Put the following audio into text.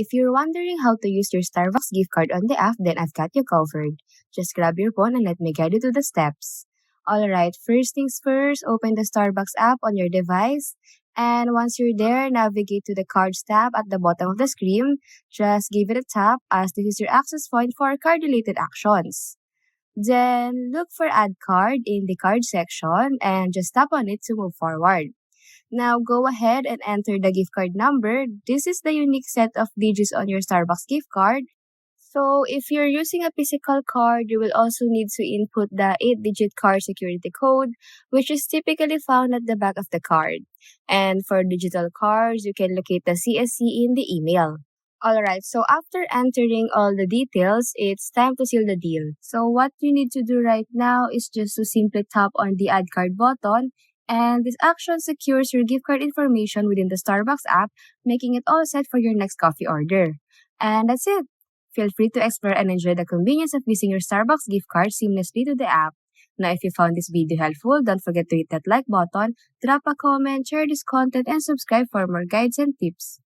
If you're wondering how to use your Starbucks gift card on the app, then I've got you covered. Just grab your phone and let me guide you to the steps. Alright, first things first, open the Starbucks app on your device. And once you're there, navigate to the Cards tab at the bottom of the screen. Just give it a tap as this is your access point for card-related actions. Then look for Add Card in the card section and just tap on it to move forward. Now go ahead and enter the gift card number. This is the unique set of digits on your Starbucks gift card. So if you're using a physical card, you will also need to input the 8-digit card security code, which is typically found at the back of the card. And for digital cards, you can locate the CSC in the email. Alright, so after entering all the details, it's time to seal the deal. So what you need to do right now is just to simply tap on the Add Card button, and this action secures your gift card information within the Starbucks app, making it all set for your next coffee order. And that's it. Feel free to explore and enjoy the convenience of using your Starbucks gift card seamlessly to the app. Now, if you found this video helpful, don't forget to hit that like button, drop a comment, share this content, and subscribe for more guides and tips.